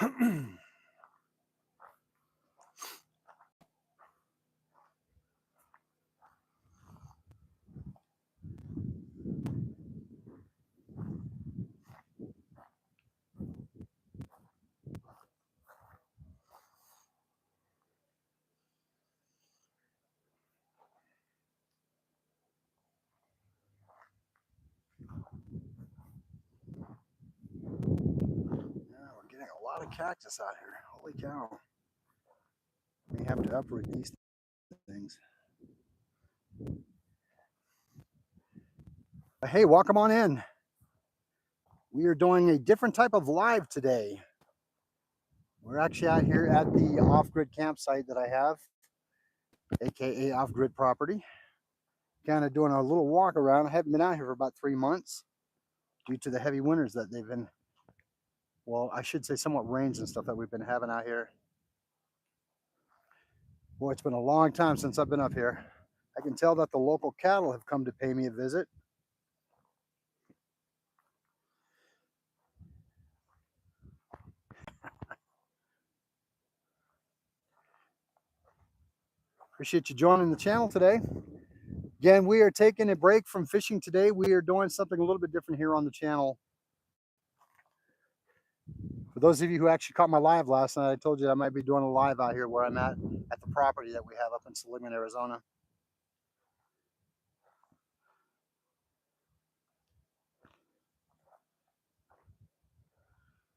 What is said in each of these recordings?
Yeah, we're getting a lot of cactus out here. Holy cow. We have to uproot these things. But hey, welcome on in. We are doing a different type of live today. We're actually out here at the off-grid campsite that I have, aka off-grid property. Kind of doing a little walk around. I haven't been out here for about 3 months due to the heavy winters that they've been, well, I should say somewhat rains and stuff that we've been having out here. Boy, it's been a long time since I've been up here. I can tell that the local cattle have come to pay me a visit. Appreciate you joining the channel today. Again, we are taking a break from fishing today. We are doing something a little bit different here on the channel. For those of you who actually caught my live last night, I told you I might be doing a live out here where I'm at the property that we have up in Seligman, Arizona.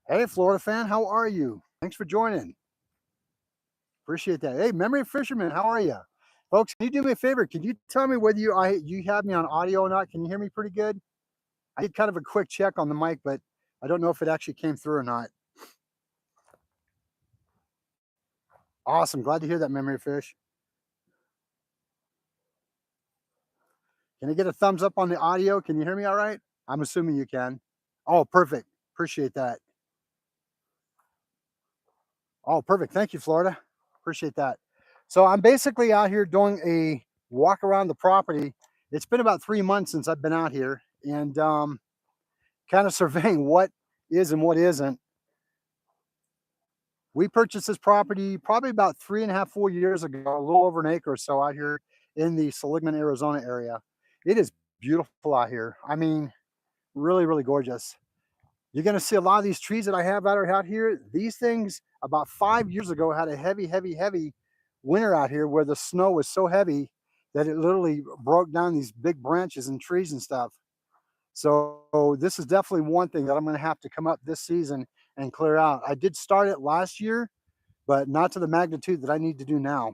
Hey, Florida fan, how are you? Thanks for joining. Appreciate that. Hey, Memory Fisherman, how are you? Folks, can you do me a favor? Can you tell me whether you have me on audio or not? Can you hear me pretty good? I did kind of a quick check on the mic, but I don't know if it actually came through or not. Awesome. Glad to hear that, Memory Fish. Can I get a thumbs up on the audio? Can you hear me all right? I'm assuming you can. Oh, perfect. Appreciate that. Oh, perfect. Thank you, Florida. Appreciate that. So I'm basically out here doing a walk around the property. It's been about 3 months since I've been out here and kind of surveying what is and what isn't. We purchased this property probably about 3.5, 4 years ago, a little over an acre or so out here in the Seligman, Arizona area. It is beautiful out here. I mean, really, really gorgeous. You're going to see a lot of these trees that I have out here. These things about 5 years ago had a heavy, heavy, heavy winter out here where the snow was so heavy that it literally broke down these big branches and trees and stuff. So this is definitely one thing that I'm going to have to come up this season and clear out. I did start it last year, but not to the magnitude that I need to do now.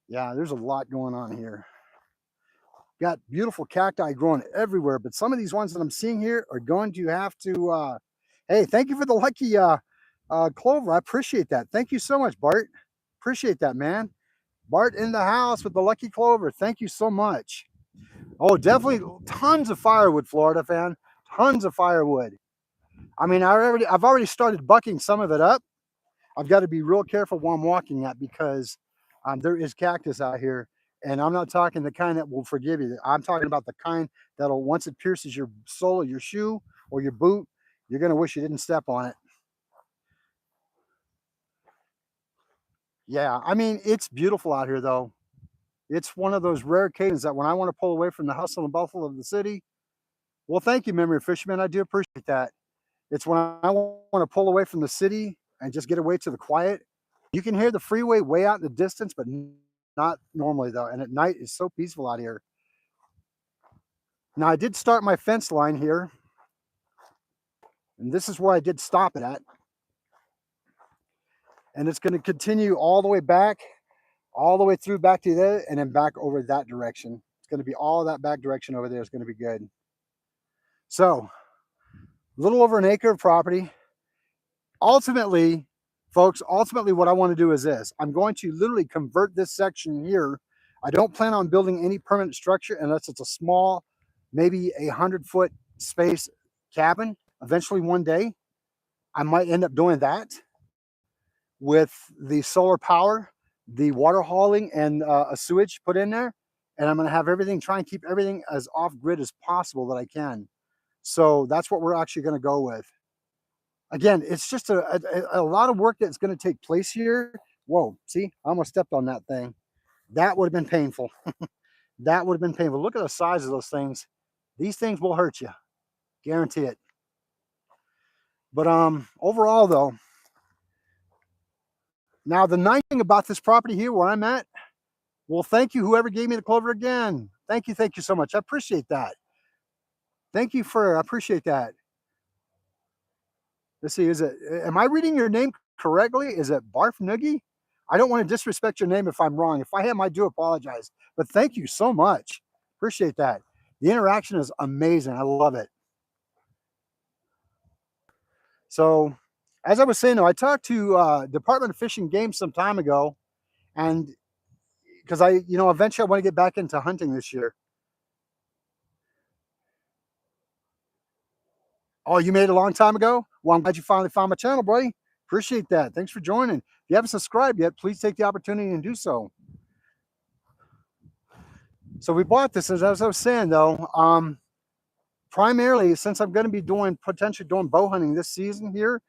Yeah, there's a lot going on here. Got beautiful cacti growing everywhere, but some of these ones that I'm seeing here are going to have to, hey, thank you for the lucky clover. I appreciate that. Thank you so much, Bart. Appreciate that, man. Bart in the house with the lucky clover. Thank you so much. Oh, definitely tons of firewood, Florida fan. Tons of firewood. I mean, I've already started bucking some of it up. I've got to be real careful while I'm walking at because there is cactus out here. And I'm not talking the kind that will forgive you. I'm talking about the kind that'll, once it pierces your sole of your shoe or your boot, you're going to wish you didn't step on it. Yeah, I mean, it's beautiful out here, though. It's one of those rare occasions that when I want to pull away from the hustle and bustle of the city, well, thank you, Memory Fisherman. I do appreciate that. It's when I want to pull away from the city and just get away to the quiet. You can hear the freeway way out in the distance, but not normally, though. And at night, it's so peaceful out here. Now, I did start my fence line here, and this is where I did stop it at. And it's going to continue all the way back, all the way through back to there, and then back over that direction. It's going to be all that back direction over there is going to be good. So, a little over an acre of property. Ultimately, folks, what I want to do is this. I'm going to literally convert this section here. I don't plan on building any permanent structure unless it's a small, maybe 100-foot space cabin. Eventually one day, I might end up doing that with the solar power, the water hauling, and a sewage put in there. And I'm going to have everything, try and keep everything as off-grid as possible that I can. So that's what we're actually going to go with. Again, it's just a lot of work that's going to take place here. Whoa, see, I almost stepped on that thing. That would have been painful. That would have been painful. Look at the size of those things. These things will hurt you, guarantee it. But overall though, now the nice thing about this property here where I'm at, well, thank you whoever gave me the clover again. Thank you so much. I appreciate that. I appreciate that. Let's see, am I reading your name correctly? Is it Barf Noogie? I don't want to disrespect your name if I'm wrong. If I am, I do apologize. But thank you so much. Appreciate that. The interaction is amazing. I love it. So, as I was saying, though, I talked to Department of Fish and Game some time ago, and because eventually I want to get back into hunting this year. Oh, you made it a long time ago? Well, I'm glad you finally found my channel, buddy. Appreciate that. Thanks for joining. If you haven't subscribed yet, please take the opportunity and do so. So we bought this, as I was saying, though, primarily since I'm going to be potentially doing bow hunting this season here,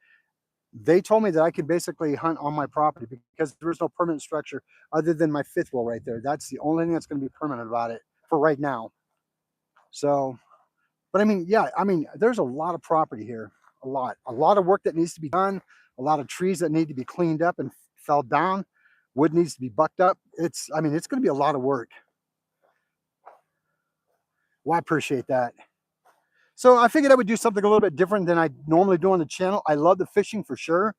they told me that I could basically hunt on my property because there's no permanent structure other than my fifth wheel right there. That's the only thing that's going to be permanent about it for right now. So, but I mean, yeah, there's a lot of property here, a lot of work that needs to be done, a lot of trees that need to be cleaned up and fell down, wood needs to be bucked up. It's going to be a lot of work. Well, I appreciate that. So I figured I would do something a little bit different than I normally do on the channel. I love the fishing for sure,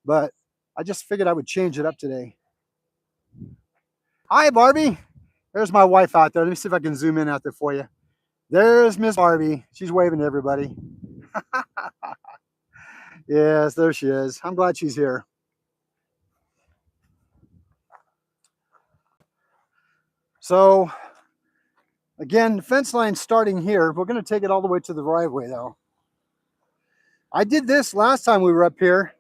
but I just figured I would change it up today. Hi, Barbie. There's my wife out there. Let me see if I can zoom in out there for you. There's Miss Barbie. She's waving to everybody. Yes, there she is. I'm glad she's here. So, again, the fence line starting here. We're going to take it all the way to the driveway, though. I did this last time we were up here.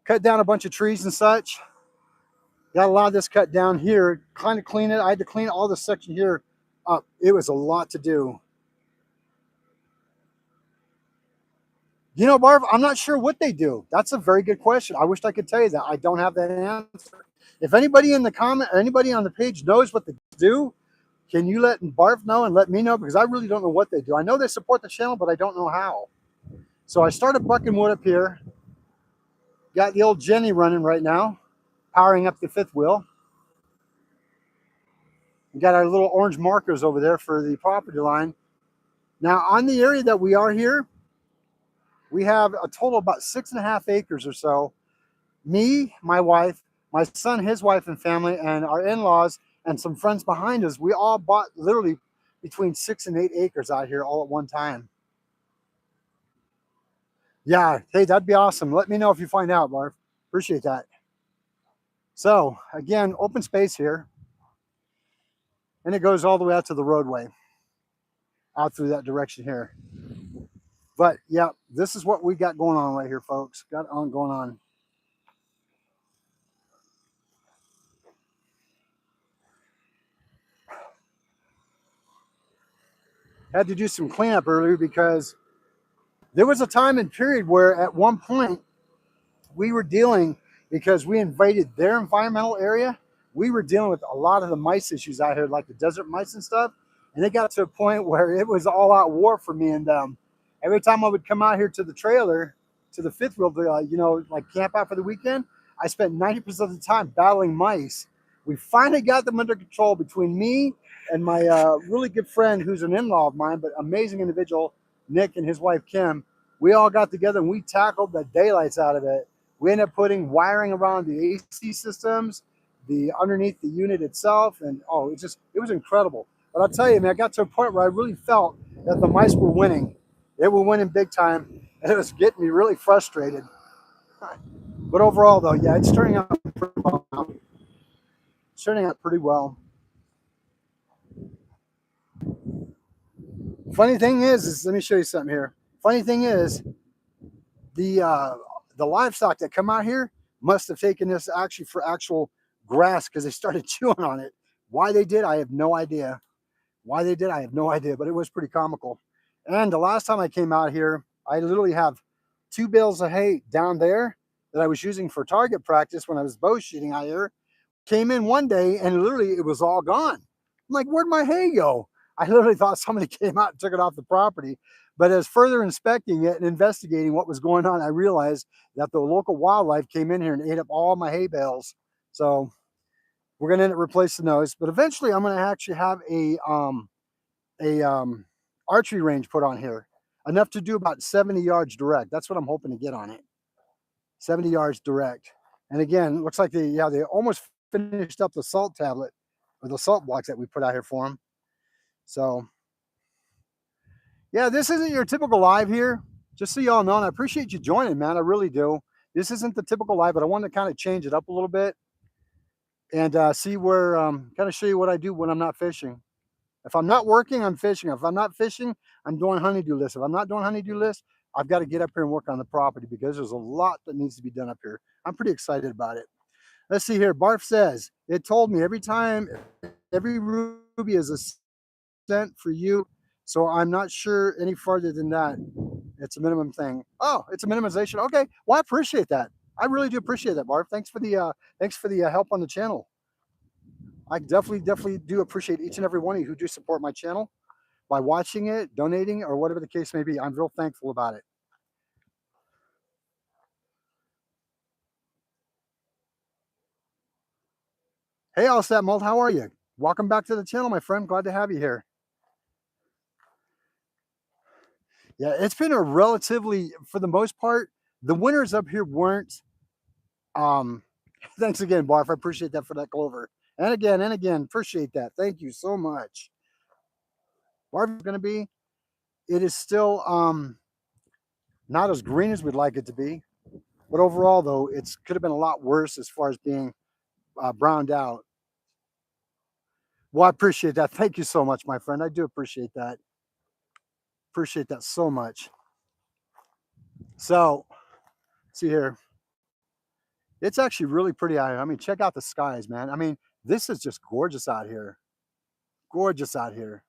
Cut down a bunch of trees and such. Got a lot of this cut down here. Kind of clean it. I had to clean all this section here up. It was a lot to do. You know, Barb, I'm not sure what they do. That's a very good question. I wish I could tell you that. I don't have that answer. If anybody in the comment, or anybody on the page knows what they do, can you let Barb know and let me know? Because I really don't know what they do. I know they support the channel, but I don't know how. So I started bucking wood up here. Got the old Jenny running right now, powering up the fifth wheel. We got our little orange markers over there for the property line. Now, on the area that we are here, we have a total of about 6.5 acres or so. Me, my wife, my son, his wife and family, and our in-laws, and some friends behind us, we all bought literally between 6 and 8 acres out here all at one time. Yeah, hey, that'd be awesome. Let me know if you find out, Marv. Appreciate that. So, again, open space here. And it goes all the way out to the roadway, out through that direction here. But, yeah, this is what we got going on right here, folks. Got on going on. Had to do some cleanup earlier because there was a time and period where at one point we were dealing, because we invaded their environmental area, we were dealing with a lot of the mice issues out here, like the desert mice and stuff. And it got to a point where it was all out war for me and them. Every time I would come out here to the trailer, to the fifth wheel, to, like camp out for the weekend, I spent 90% of the time battling mice. We finally got them under control between me and my really good friend, who's an in-law of mine, but amazing individual, Nick, and his wife, Kim. We all got together and we tackled the daylights out of it. We ended up putting wiring around the AC systems, the underneath the unit itself, and it was incredible. But I'll tell you, man, I got to a point where I really felt that the mice were winning. They were winning big time, and it was getting me really frustrated. But overall, though, yeah, it's turning out pretty well now. It's turning out pretty well. Funny thing is let me show you something here. Funny thing is, the livestock that come out here must have taken this actually for actual grass, because they started chewing on it. Why they did, I have no idea. Why they did, I have no idea, but it was pretty comical. And the last time I came out here, I literally have 2 bales of hay down there that I was using for target practice when I was bow shooting out here came in one day and literally it was all gone. I'm like, where'd my hay go? I literally thought somebody came out and took it off the property. But as further inspecting it and investigating what was going on, I realized that the local wildlife came in here and ate up all my hay bales. So we're gonna end up replacing those. But eventually I'm gonna actually have a archery range put on here, enough to do about 70 yards direct. That's what I'm hoping to get on it. 70 yards direct. And again, looks like they almost finished up the salt tablet or the salt blocks that we put out here for them. So yeah, this isn't your typical live here, just so y'all know. And I appreciate you joining, man. I really do. This isn't the typical live, but I wanted to kind of change it up a little bit and see where, kind of show you what I do when I'm not fishing. If I'm not working, I'm fishing. If I'm not fishing, I'm doing honeydew lists. If I'm not doing honeydew lists, I've got to get up here and work on the property because there's a lot that needs to be done up here. I'm pretty excited about it. Let's see here. Barf says, it told me every time, every ruby is a cent for you. So I'm not sure any farther than that. It's a minimum thing. Oh, it's a minimization. Okay. Well, I appreciate that. I really do appreciate that, Barf. Thanks for the help on the channel. I definitely do appreciate each and every one of you who do support my channel by watching it, donating, or whatever the case may be. I'm real thankful about it. Hey, Alstat Mold, how are you? Welcome back to the channel, my friend. Glad to have you here. Yeah, it's been a relatively, for the most part, the winters up here weren't, thanks again, Barf. I appreciate that for that clover. And again, appreciate that. Thank you so much. Barf is going to be, it is still not as green as we'd like it to be. But overall, though, it could have been a lot worse as far as being browned out. Well, I appreciate that. Thank you so much, my friend. I do appreciate that. Appreciate that so much. So, see here. It's actually really pretty out here. I mean, check out the skies, man. I mean, this is just gorgeous out here. Gorgeous out here.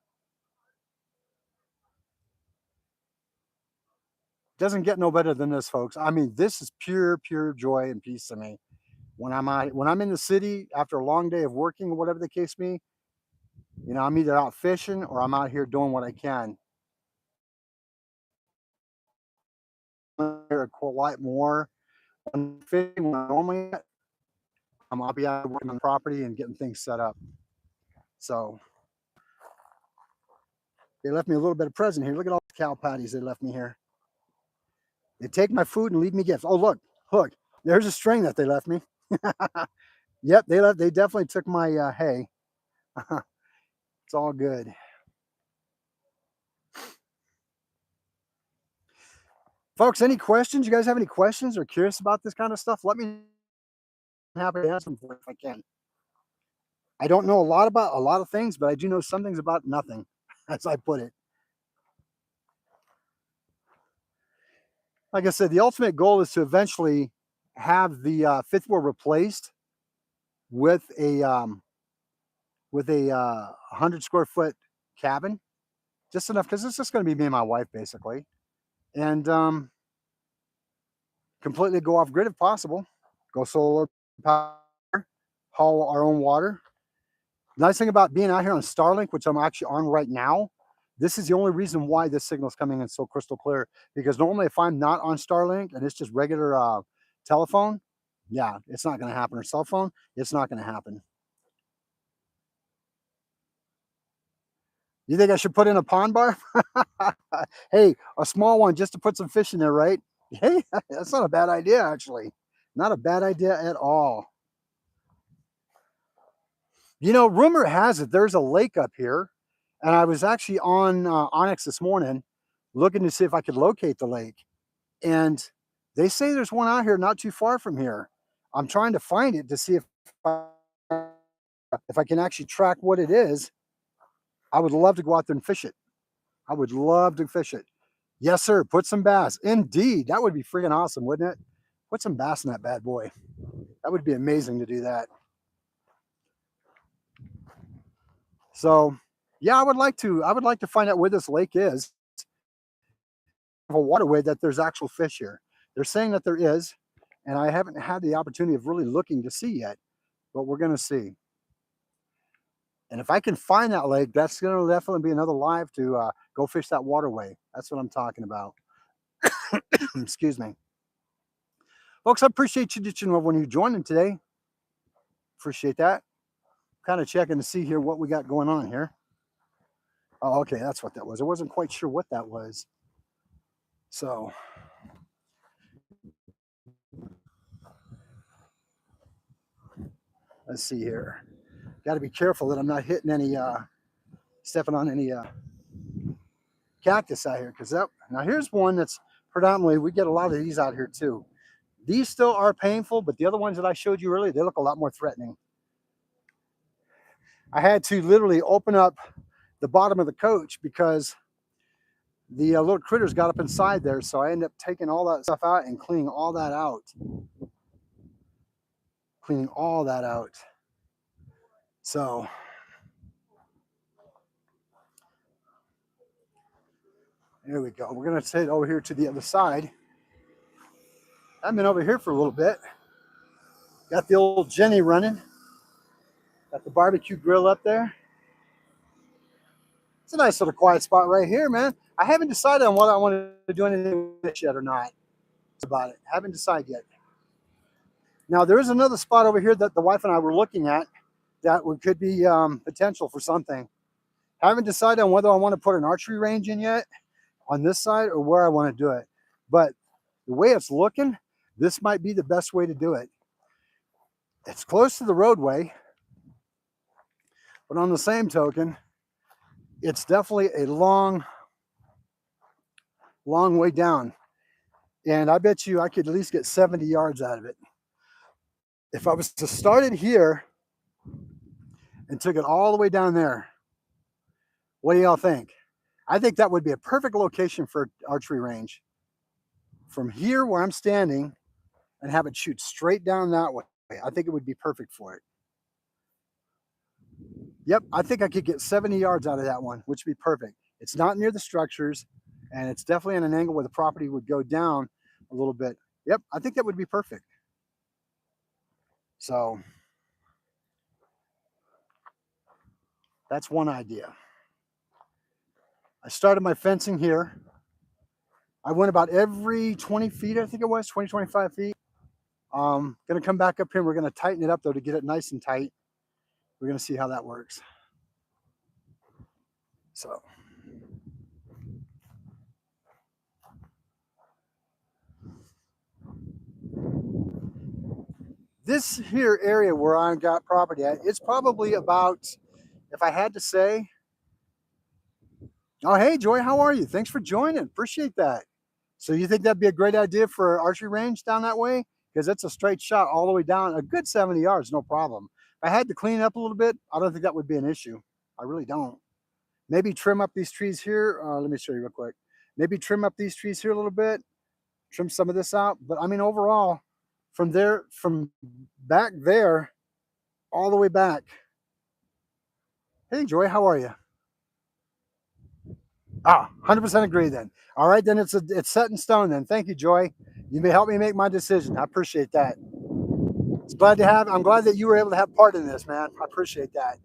Doesn't get no better than this, folks. I mean, this is pure joy and peace to me. When I'm in the city after a long day of working or whatever the case may be, you know, I'm either out fishing or I'm out here doing what I can. A lot more when fishing when I normally I'll be out working on the property and getting things set up. So they left me a little bit of present here. Look at all the cow patties they left me here. They take my food and leave me gifts. Oh, look, there's a string that they left me. Yep, they definitely took my hay. It's all good. Folks, any questions? You guys have any questions or curious about this kind of stuff? Let me know. I'm happy to answer them for you if I can. I don't know a lot about a lot of things, but I do know some things about nothing, as I put it. Like I said, the ultimate goal is to eventually have the fifth wheel replaced with a 100 square foot cabin, just enough because it's just going to be me and my wife basically, and completely go off grid if possible, go solar power, haul our own water. Nice thing about being out here on Starlink, which I'm actually on right now, this is the only reason why this signal is coming in so crystal clear. Because normally if I'm not on Starlink and it's just regular telephone, yeah, it's not going to happen. Or cell phone, it's not going to happen. You think I should put in a pond bar? Hey, a small one just to put some fish in there, right? Hey, that's not a bad idea, actually. Not a bad idea at all. You know, rumor has it there's a lake up here, and I was actually on Onyx this morning looking to see if I could locate the lake. And they say there's one out here not too far from here. I'm trying to find it to see if I can actually track what it is. I would love to go out there and fish it. I would love to fish it. Yes, sir. Put some bass. Indeed. That would be freaking awesome, wouldn't it? Put some bass in that bad boy. That would be amazing to do that. So, yeah, I would like to find out where this lake is. A waterway that there's actual fish here. They're saying that there is, and I haven't had the opportunity of really looking to see yet, but we're going to see. And if I can find that lake, that's going to definitely be another live to go fish that waterway. That's what I'm talking about. Excuse me. Folks, I appreciate you when you joining today. Appreciate that. Kind of checking to see here what we got going on here. Oh, okay, that's what that was. I wasn't quite sure what that was. So, let's see here. Got to be careful that I'm not hitting any, stepping on any cactus out here. Because now here's one that's predominantly, we get a lot of these out here too. These still are painful, but the other ones that I showed you earlier, they look a lot more threatening. I had to literally open up the bottom of the coach because the little critters got up inside there. So I ended up taking all that stuff out and cleaning all that out. Cleaning all that out. So here we go. We're going to take it over here to the other side. I've been over here for a little bit. Got the old Jenny running. Got the barbecue grill up there. It's a nice little quiet spot right here, man. I haven't decided on what I want to do anything with it yet or not. It's about it. Haven't decided yet. Now, there is another spot over here that the wife and I were looking at that could be potential for something. Haven't decided on whether I want to put an archery range in yet on this side or where I want to do it. But the way it's looking, this might be the best way to do it. It's close to the roadway, but on the same token, it's definitely a long way down. And I bet you I could at least get 70 yards out of it. If I was to start it here and took it all the way down there, what do y'all think? I think that would be a perfect location for an archery range. From here where I'm standing and have it shoot straight down that way, I think it would be perfect for it. Yep, I think I could get 70 yards out of that one, which would be perfect. It's not near the structures, and it's definitely at an angle where the property would go down a little bit. Yep, I think that would be perfect. So that's one idea. I started my fencing here. I went about every 20 feet, I think it was, 20, 25 feet. Gonna come back up here. We're gonna tighten it up though to get it nice and tight. We're gonna see how that works. So. This here area where I got property at, it's probably about, if I had to say, oh, hey, Joy, how are you? Thanks for joining. Appreciate that. So you think that'd be a great idea for an archery range down that way? Because it's a straight shot all the way down, a good 70 yards, no problem. If I had to clean it up a little bit, I don't think that would be an issue. I really don't. Maybe trim up these trees here. Let me show you real quick. Maybe trim up these trees here a little bit, trim some of this out. But I mean, overall, from there, from back there, all the way back. Hey, Joy, how are you? 100% agree then. All right, then it's set in stone then. Thank you, Joy. You may help me make my decision. I appreciate that. I'm glad that you were able to have part in this, man. I appreciate that.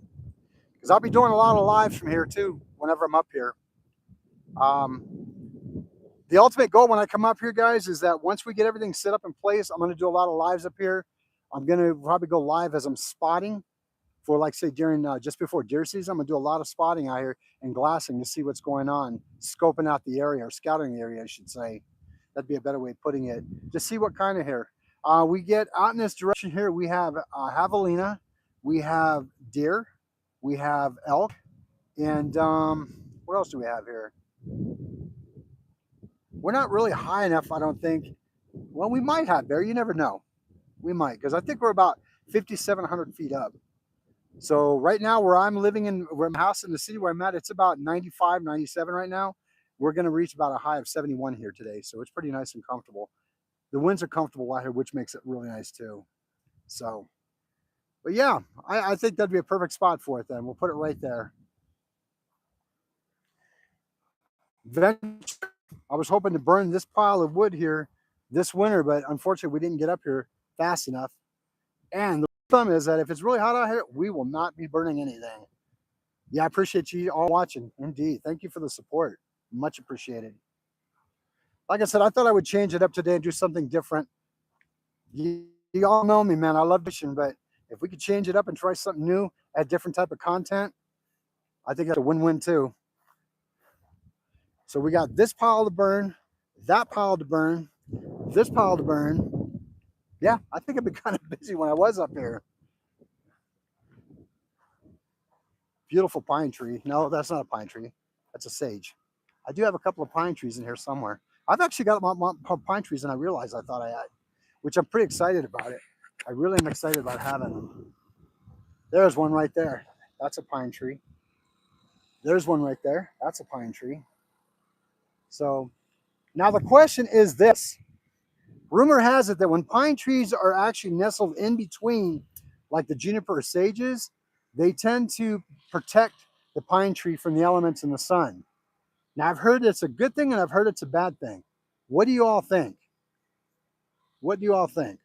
Because I'll be doing a lot of lives from here too, whenever I'm up here. The ultimate goal when I come up here, guys, is that once we get everything set up in place, I'm going to do a lot of lives up here. I'm going to probably go live as I'm spotting for, like, say, during just before deer season. I'm going to do a lot of spotting out here and glassing to see what's going on, scoping out the area, or scouting the area, I should say. That'd be a better way of putting it. Just see what kind of hair. We get out in this direction here. We have javelina, we have deer, we have elk, and what else do we have here? We're not really high enough, I don't think. Well, we might have bear. You never know. We might, because I think we're about 5,700 feet up. So right now where I'm living in, where my house in the city where I'm at, it's about 95, 97 right now. We're going to reach about a high of 71 here today. So it's pretty nice and comfortable. The winds are comfortable out here, which makes it really nice too. So, but yeah, I think that'd be a perfect spot for it then. We'll put it right there. Venture. I was hoping to burn this pile of wood here this winter, but unfortunately we didn't get up here fast enough. And the thumb is that if it's really hot out here, we will not be burning anything. Yeah, I appreciate you all watching. Indeed. Thank you for the support. Much appreciated. Like I said, I thought I would change it up today and do something different. You all know me, man. I love fishing, but if we could change it up and try something new, add different type of content, I think that's a win-win too. So we got this pile to burn, that pile to burn, this pile to burn. Yeah, I think I've been kind of busy when I was up here. Beautiful pine tree. No, that's not a pine tree. That's a sage. I do have a couple of pine trees in here somewhere. I've actually got more pine trees than I realized I thought I had, which I'm pretty excited about it. I really am excited about having them. There's one right there. That's a pine tree. There's one right there. That's a pine tree. So now the question is this. Rumor has it that when pine trees are actually nestled in between, like the juniper or sages, they tend to protect the pine tree from the elements in the sun. Now, I've heard it's a good thing and I've heard it's a bad thing. What do you all think? What do you all think?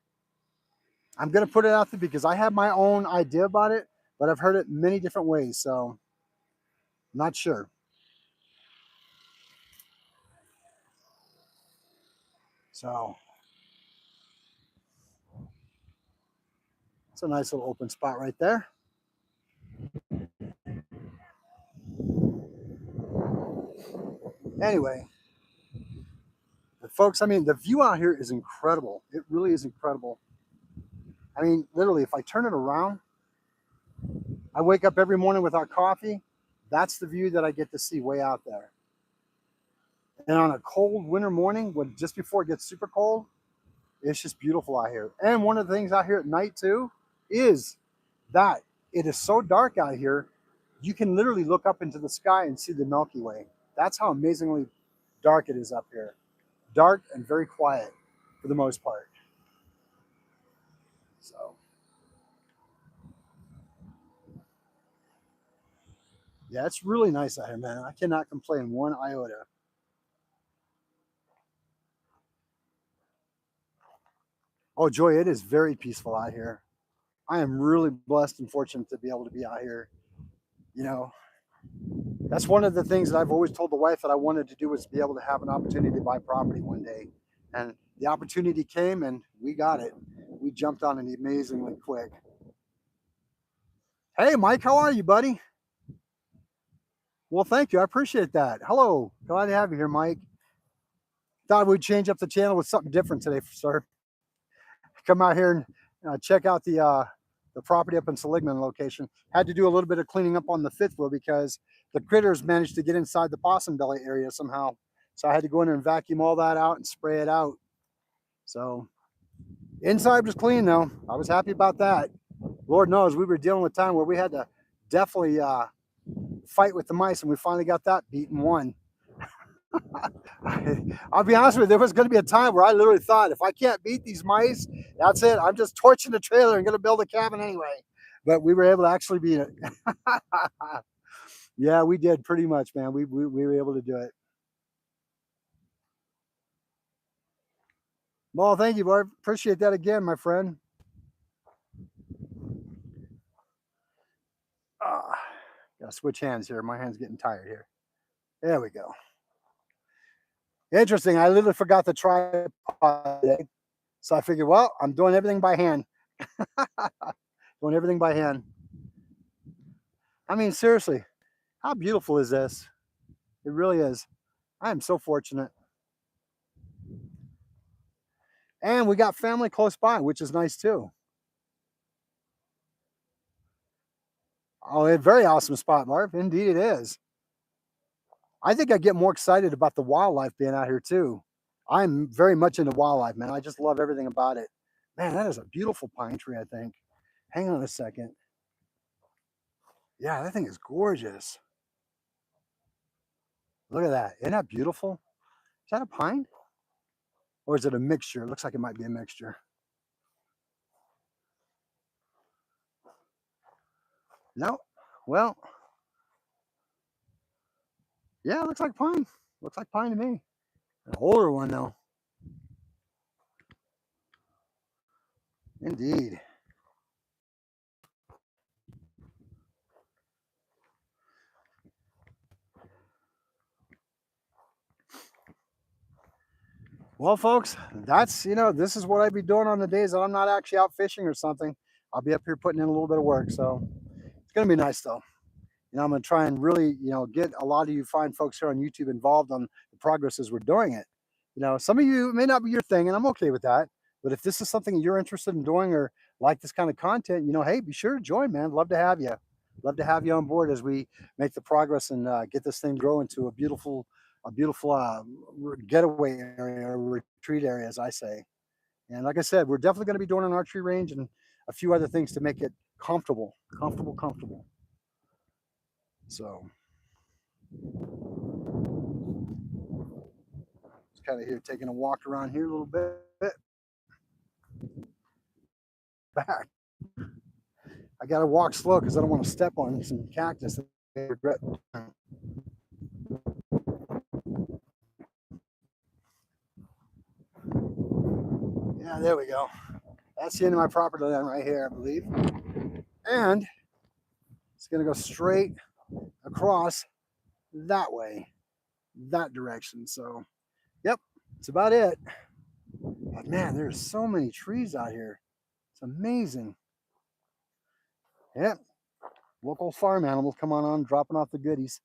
I'm going to put it out there because I have my own idea about it, but I've heard it many different ways, so I'm not sure. So it's a nice little open spot right there. Anyway, folks, I mean, the view out here is incredible. It really is incredible. I mean, literally, if I turn it around, I wake up every morning without coffee. That's the view that I get to see way out there. And on a cold winter morning, when just before it gets super cold, it's just beautiful out here. And one of the things out here at night too is that it is so dark out here, you can literally look up into the sky and see the Milky Way. That's how amazingly dark it is up here. Dark and very quiet for the most part. So, yeah, it's really nice out here, man. I cannot complain one iota. Oh, Joy, it is very peaceful out here. I am really blessed and fortunate to be able to be out here. You know, that's one of the things that I've always told the wife that I wanted to do was be able to have an opportunity to buy property one day. And the opportunity came and we got it. We jumped on it amazingly quick. Hey, Mike, how are you, buddy? Well, thank you. I appreciate that. Hello. Glad to have you here, Mike. Thought we'd change up the channel with something different today, sir. Come out here and check out the property up in Seligman location. Had to do a little bit of cleaning up on the fifth wheel because the critters managed to get inside the possum belly area somehow. So I had to go in there and vacuum all that out and spray it out. So inside was clean though. I was happy about that. Lord knows we were dealing with time where we had to definitely fight with the mice, and we finally got that beat and won. I'll be honest with you, there was going to be a time where I literally thought, if I can't beat these mice, that's it. I'm just torching the trailer and going to build a cabin anyway. But we were able to actually beat it. Yeah, we did pretty much, man. We were able to do it. Well, thank you, Barb. Appreciate that again, my friend. Gotta switch hands here. My hand's getting tired here. There we go. Interesting. I literally forgot the tripod today. So I figured, well, I'm doing everything by hand. Doing everything by hand. I mean, seriously, how beautiful is this? It really is. I am so fortunate. And we got family close by, which is nice too. Oh, a very awesome spot, Marv. Indeed it is. I think I get more excited about the wildlife being out here too. I'm very much into wildlife, man. I just love everything about it. Man, that is a beautiful pine tree, I think. Hang on a second. Yeah, that thing is gorgeous. Look at that. Isn't that beautiful? Is that a pine? Or is it a mixture? It looks like it might be a mixture. No. Well, yeah, it looks like pine. Looks like pine to me. An older one though. Indeed. Well, folks, that's, this is what I'd be doing on the days that I'm not actually out fishing or something. I'll be up here putting in a little bit of work. So it's going to be nice though. I'm going to try and really, get a lot of you fine folks here on YouTube involved on the progress as we're doing it. Some of you, it may not be your thing, and I'm okay with that. But if this is something you're interested in doing or like this kind of content, hey, be sure to join, man. Love to have you. Love to have you on board as we make the progress and get this thing grow into a beautiful getaway area or retreat area, as I say. And like I said, we're definitely going to be doing an archery range and a few other things to make it comfortable, comfortable, comfortable. So just kind of here taking a walk around here a little bit. Back. I got to walk slow because I don't want to step on some cactus and regret. Yeah, there we go. That's the end of my property line right here, I believe. And it's going to go straight across that way, that direction. So, yep, that's about it. But man, there's so many trees out here. It's amazing. Yep, local farm animals come on dropping off the goodies.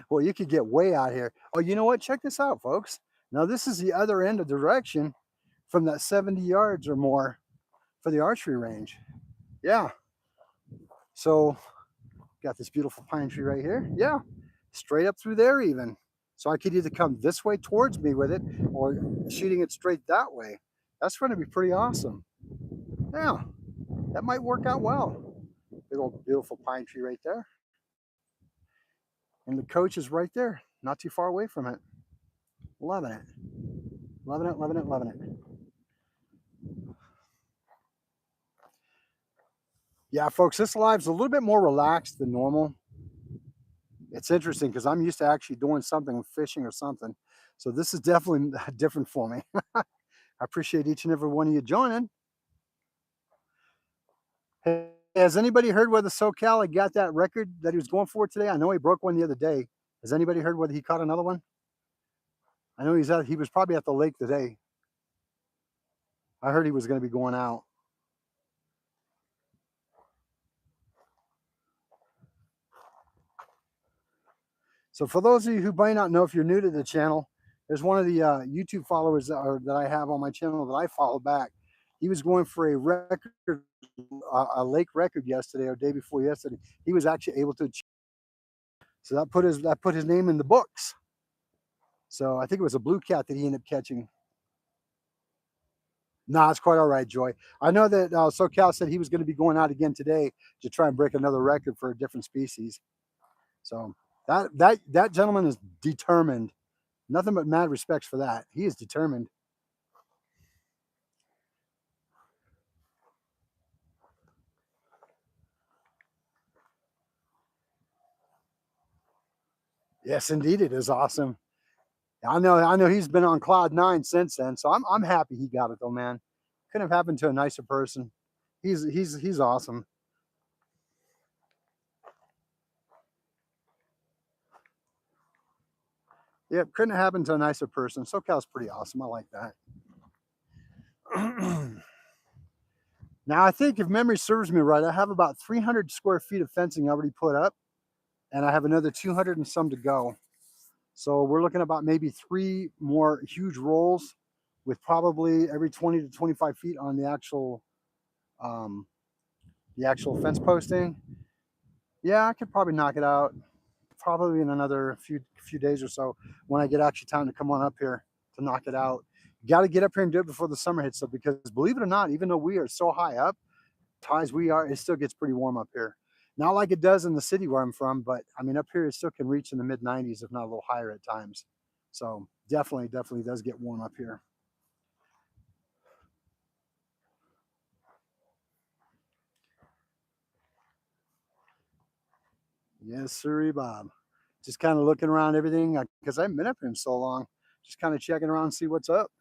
Well, you could get way out here. Oh, you know what? Check this out, folks. Now, this is the other end of the direction from that 70 yards or more for the archery range. Yeah. So, got this beautiful pine tree right here. Yeah. Straight up through there, even. So, I could either come this way towards me with it or shooting it straight that way. That's going to be pretty awesome. Yeah. That might work out well. Big old beautiful pine tree right there. And the coach is right there, not too far away from it. Loving it. Loving it, loving it, loving it. Yeah, folks, this live's a little bit more relaxed than normal. It's interesting because I'm used to actually doing something, fishing or something. So this is definitely different for me. I appreciate each and every one of you joining. Hey, has anybody heard whether SoCal got that record that he was going for today? I know he broke one the other day. Has anybody heard whether he caught another one? I know he was probably at the lake today. I heard he was going to be going out. So for those of you who might not know, if you're new to the channel, there's one of the YouTube followers that I have on my channel that I follow back. He was going for a record, a lake record yesterday or day before yesterday. He was actually able to achieve. So that put his name in the books. So I think it was a blue cat that he ended up catching. Nah, it's quite all right, Joy. I know that SoCal said he was going to be going out again today to try and break another record for a different species. So that gentleman is determined. Nothing but mad respects for that. He is determined. Yes, indeed, it is awesome. I know he's been on cloud nine since then. So I'm happy he got it though, man. Couldn't have happened to a nicer person. He's awesome. Yep, couldn't have happened to a nicer person. SoCal's pretty awesome. I like that. Now I think if memory serves me right, I have about 300 square feet of fencing already put up, and I have another 200 and some to go. So we're looking about maybe 3 more huge rolls with probably every 20 to 25 feet on um, the actual fence posting. Yeah, I could probably knock it out probably in another few days or so when I get actually time to come on up here to knock it out. Got to get up here and do it before the summer hits up because believe it or not, even though we are so high up, as we are, it still gets pretty warm up here. Not like it does in the city where I'm from, but I mean up here it still can reach in the mid 90s, if not a little higher at times. So definitely does get warm up here. Yes, sirree, Bob. Just kind of looking around everything because I haven't been up here in so long. Just kind of checking around, see what's up.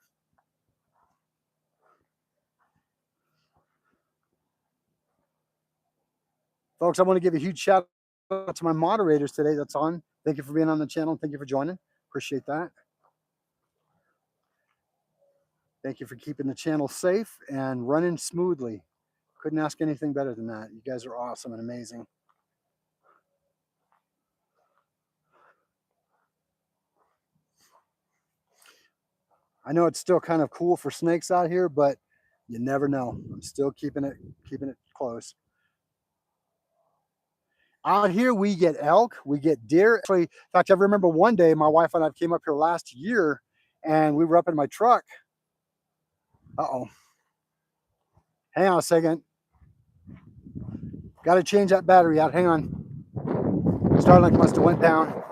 Folks, I want to give a huge shout out to my moderators today that's on. Thank you for being on the channel. Thank you for joining. Appreciate that. Thank you for keeping the channel safe and running smoothly. Couldn't ask anything better than that. You guys are awesome and amazing. I know it's still kind of cool for snakes out here, but you never know. I'm still keeping it close. Out here, we get elk, we get deer. Actually, in fact, I remember one day my wife and I came up here last year and we were up in my truck. Uh-oh. Hang on a second. Got to change that battery out. Hang on. Starlink must have went down.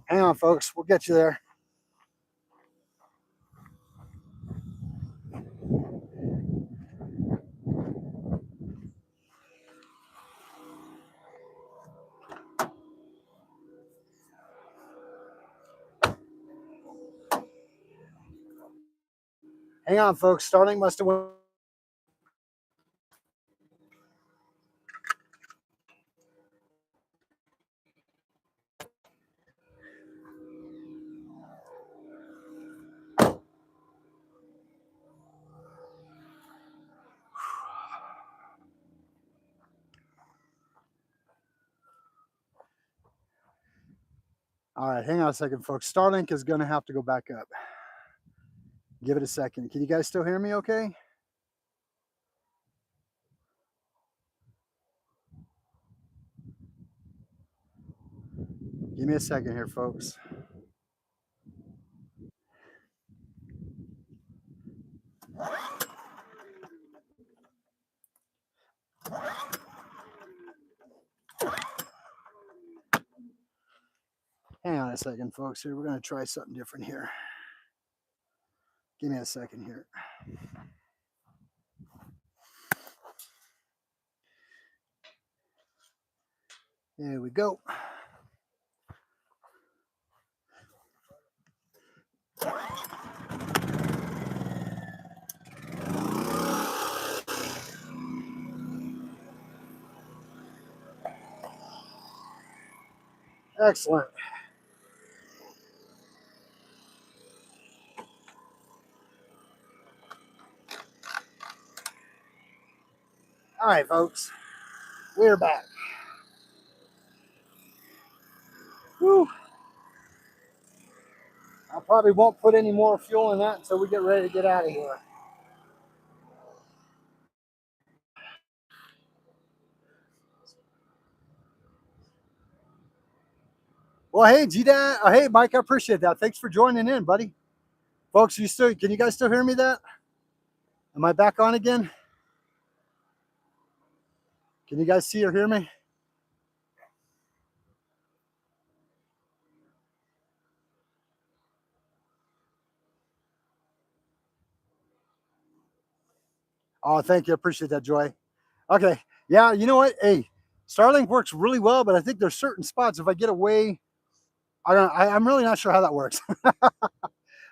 Hang on, folks. We'll get you there. Hang on, folks. Starlink must have went. All right, hang on a second, folks. Starlink is going to have to go back up. Give it a second. Can you guys still hear me okay? Give me a second here, folks. Hang on a second, folks. Here, we're going to try something different here. Give me a second here. There we go. Excellent. All right, folks. We're back. Whew. I probably won't put any more fuel in that until we get ready to get out of here. Well, hey, G-Dad. Hey, Mike, I appreciate that. Thanks for joining in, buddy. Folks, can you guys still hear me that? Am I back on again? Can you guys see or hear me? Oh, thank you. I appreciate that, Joy. Okay. Yeah, you know what? Hey, Starlink works really well, but I think there's certain spots if I get away, I'm really not sure how that works.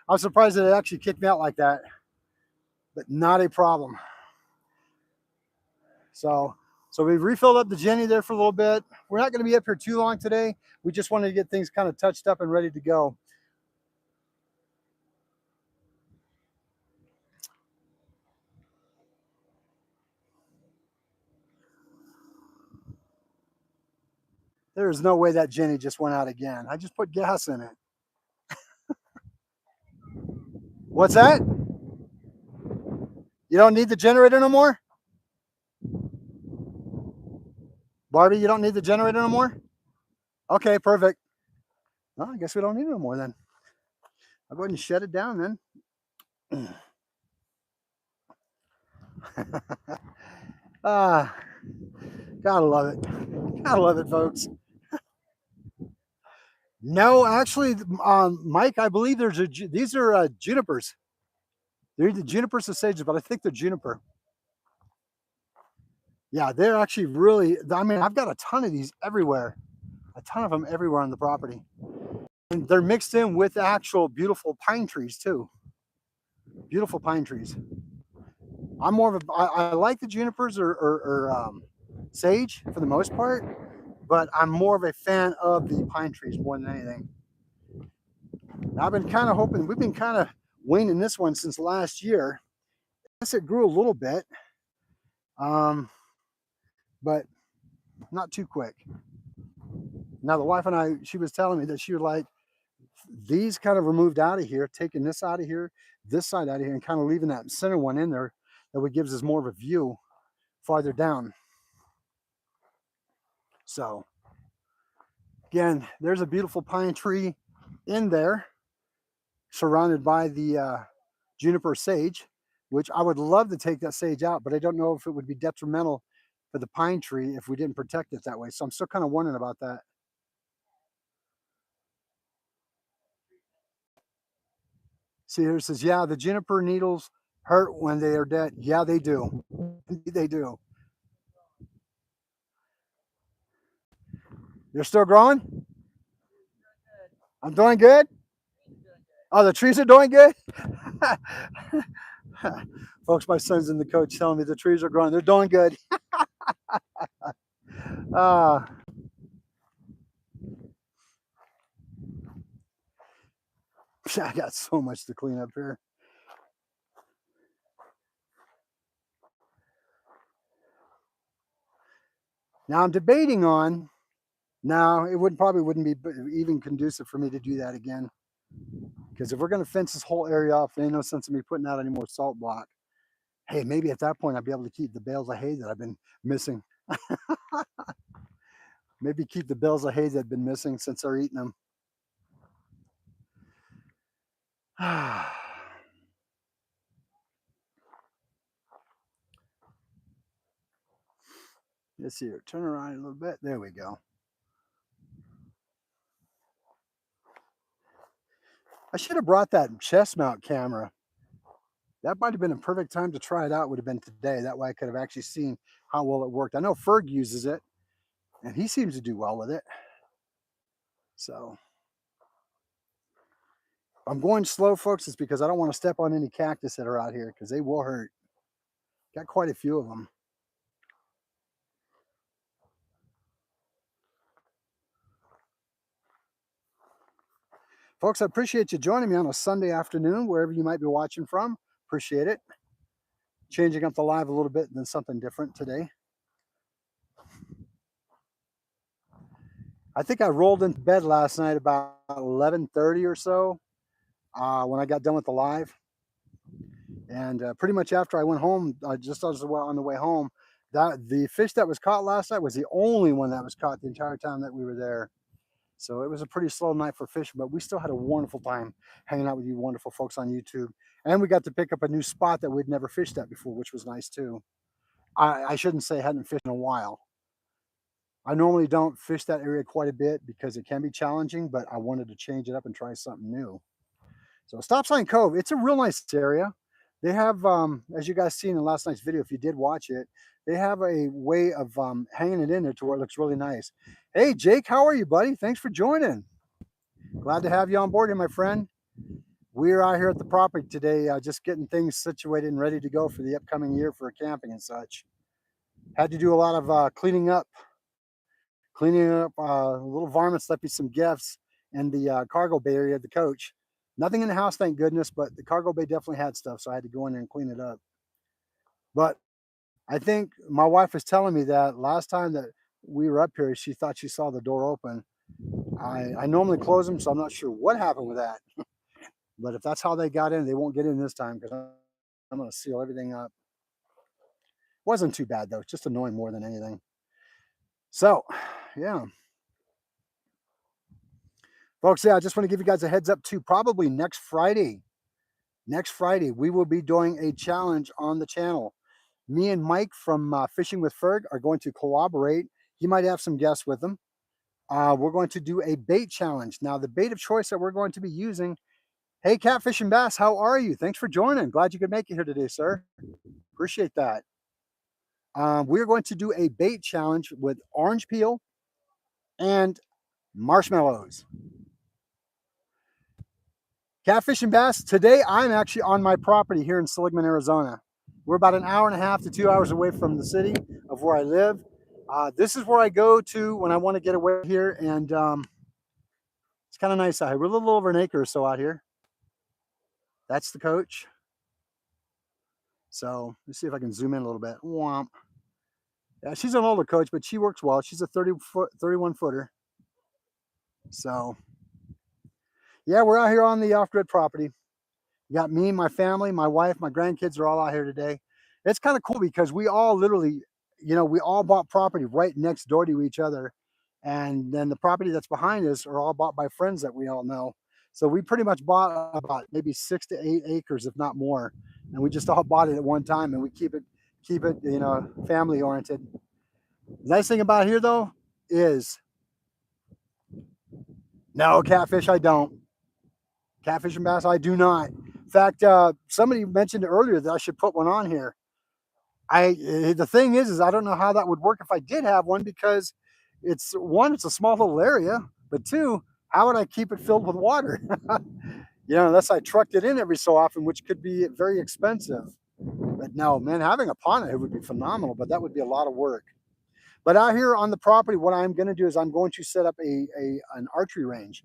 I'm surprised that it actually kicked me out like that, but not a problem. So we've refilled up the Jenny there for a little bit. We're not going to be up here too long today. We just wanted to get things kind of touched up and ready to go. There's no way that Jenny just went out again. I just put gas in it. What's that? You don't need the generator no more? Barbie, you don't need the generator no more? Okay, perfect. Well, I guess we don't need it no more then. I'll go ahead and shut it down then. Gotta love it. Gotta love it, folks. No, actually, Mike, I believe these are junipers. They're either junipers or sages, but I think they're juniper. Yeah, they're actually really, I mean, I've got a ton of these everywhere, a ton of them everywhere on the property. And they're mixed in with actual beautiful pine trees too. Beautiful pine trees. I'm more of a, I like the junipers or sage for the most part, but I'm more of a fan of the pine trees more than anything. Now, I've been kind of hoping, we've been kind of weaning this one since last year. I guess it grew a little bit, um, but not too quick. Now, the wife and I, she was telling me that she would like these kind of removed out of here, taking this out of here, this side out of here, and kind of leaving that center one in there. That would gives us more of a view farther down. So again, there's a beautiful pine tree in there, surrounded by the juniper sage, which I would love to take that sage out, but I don't know if it would be detrimental for the pine tree if we didn't protect it that way. So I'm still kind of wondering about that. See here, it says, yeah, the juniper needles hurt when they are dead. Yeah, they do. They do. You're still growing? I'm doing good. Oh, the trees are doing good. Folks, my son's in the coach telling me the trees are growing. They're doing good. Uh, I got so much to clean up here. Now I'm debating on. Now it would probably wouldn't be even conducive for me to do that again, because if we're going to fence this whole area off, there ain't no sense in me putting out any more salt block. Hey, maybe at that point I'd be able to keep the bales of hay that I've been missing. Maybe keep the bales of hay that have been missing since they're eating them. Let's see here. Turn around a little bit. There we go. I should have brought that chest mount camera. That might have been a perfect time to try it out, would have been today. That way I could have actually seen how well it worked. I know Ferg uses it, and he seems to do well with it. So I'm going slow, folks. It's because I don't want to step on any cactus that are out here because they will hurt. Got quite a few of them. Folks, I appreciate you joining me on a Sunday afternoon, wherever you might be watching from. Appreciate it. Changing up the live a little bit than something different today. I think I rolled into bed last night about 11:30 or so when I got done with the live. And pretty much after I went home, just as on the way home, that the fish that was caught last night was the only one that was caught the entire time that we were there. So it was a pretty slow night for fishing, but we still had a wonderful time hanging out with you wonderful folks on YouTube. And we got to pick up a new spot that we'd never fished at before, which was nice too. I shouldn't say I hadn't fished in a while. I normally don't fish that area quite a bit because it can be challenging, but I wanted to change it up and try something new. So Stop Sign Cove, it's a real nice area. They have, as you guys seen in last night's video, if you did watch it, they have a way of hanging it in there to where it looks really nice. Hey, Jake, how are you, buddy? Thanks for joining. Glad to have you on board here, my friend. We're out here at the property today, just getting things situated and ready to go for the upcoming year for camping and such. Had to do a lot of cleaning up little varmints left me some gifts in the cargo bay area of the coach. Nothing in the house, thank goodness, but the cargo bay definitely had stuff, so I had to go in there and clean it up. But I think my wife was telling me that last time that we were up here, she thought she saw the door open. I normally close them, so I'm not sure what happened with that. But if that's how they got in, they won't get in this time because I'm going to seal everything up. Wasn't too bad, though. It's just annoying more than anything. So, yeah. Folks, yeah, I just want to give you guys a heads up too. Probably next Friday, we will be doing a challenge on the channel. Me and Mike from Fishing with Ferg are going to collaborate. He might have some guests with him. We're going to do a bait challenge. Now, the bait of choice that we're going to be using. Hey, Catfish and Bass, how are you? Thanks for joining. Glad you could make it here today, sir. Appreciate that. We're going to do a bait challenge with orange peel and marshmallows. Catfish and bass. Today, I'm actually on my property here in Seligman, Arizona. We're about an hour and a half to 2 hours away from the city of where I live. This is where I go to when I want to get away here, and it's kind of nice out here. We're a little over an acre or so out here. That's the coach. So let's see if I can zoom in a little bit. Womp. Yeah, she's an older coach, but she works well. She's a 31 footer. So yeah, we're out here on the off-grid property. You got me, my family, my wife, my grandkids are all out here today. It's kind of cool because we all literally, we all bought property right next door to each other. And then the property that's behind us are all bought by friends that we all know. So we pretty much bought about maybe 6 to 8 acres, if not more. And we just all bought it at one time, and we keep it, family oriented. The nice thing about here though is no catfish, I don't. Catfish and bass, I do not. In fact, somebody mentioned earlier that I should put one on here. The thing is I don't know how that would work if I did have one, because it's a small little area, but two, how would I keep it filled with water? Unless I trucked it in every so often, which could be very expensive. But no, man, having a pond here would be phenomenal, but that would be a lot of work. But out here on the property, what I'm going to do is I'm going to set up an archery range.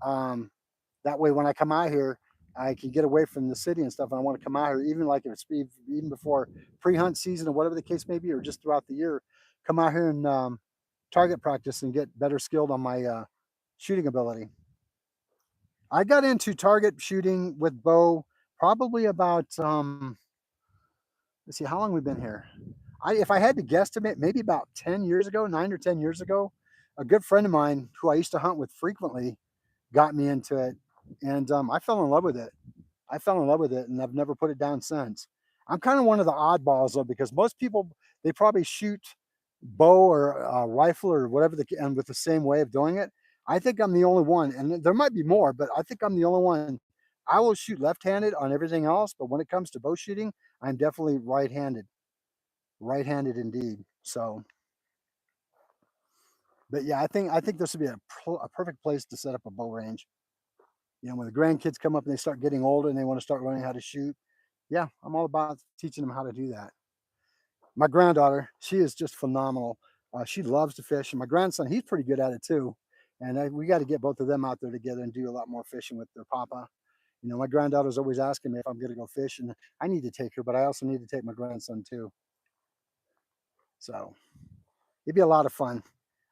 That way, when I come out here, I can get away from the city and stuff. And I want to come out here, even like if it's even before pre-hunt season or whatever the case may be, or just throughout the year, come out here and target practice and get better skilled on my shooting ability. I got into target shooting with bow probably about let's see, how long we've been here. If I had to guesstimate, maybe about 10 years ago, 9 or 10 years ago, a good friend of mine who I used to hunt with frequently got me into it, and I fell in love with it. And I've never put it down since. I'm kind of one of the oddballs though, because most people, they probably shoot bow or rifle or whatever, and with the same way of doing it. I think I'm the only one, and there might be more, but I think I'm the only one. I will shoot left-handed on everything else, but when it comes to bow shooting, I'm definitely right-handed. Right-handed indeed. So, but yeah, I think this would be a perfect place to set up a bow range. When the grandkids come up and they start getting older and they want to start learning how to shoot, yeah, I'm all about teaching them how to do that. My granddaughter, she is just phenomenal. She loves to fish, and my grandson, he's pretty good at it too. And we got to get both of them out there together and do a lot more fishing with their papa. My granddaughter's always asking me if I'm going to go fish, and I need to take her, but I also need to take my grandson too. So it'd be a lot of fun.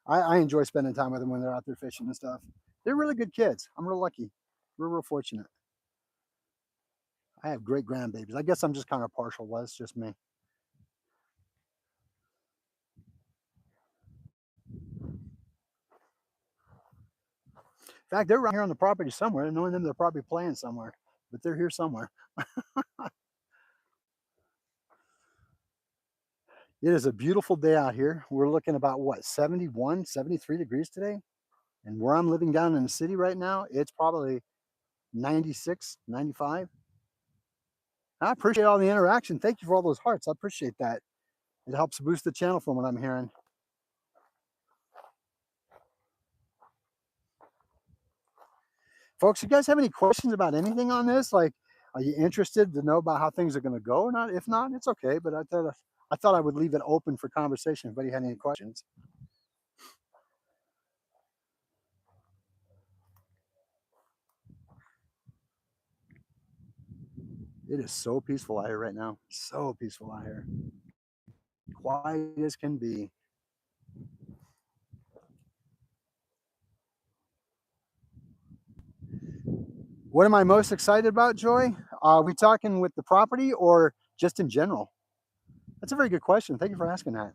I enjoy spending time with them when they're out there fishing and stuff. They're really good kids. I'm real lucky. We're real fortunate. I have great grandbabies. I guess I'm just kind of partial. Well, it's just me. In fact, they're around here on the property somewhere. Knowing them, they're probably playing somewhere, but they're here somewhere. It is a beautiful day out here. We're looking about what, 71, 73 degrees today. And where I'm living down in the city right now, it's probably 96, 95. I appreciate all the interaction. Thank you for all those hearts. I appreciate that. It helps boost the channel from what I'm hearing. Folks, you guys have any questions about anything on this? Like, are you interested to know about how things are going to go or not? If not, it's okay. But I thought I would leave it open for conversation. If anybody had any questions. It is so peaceful out here right now. So peaceful out here. Quiet as can be. What am I most excited about, Joy? Are we talking with the property or just in general? That's a very good question. Thank you for asking that.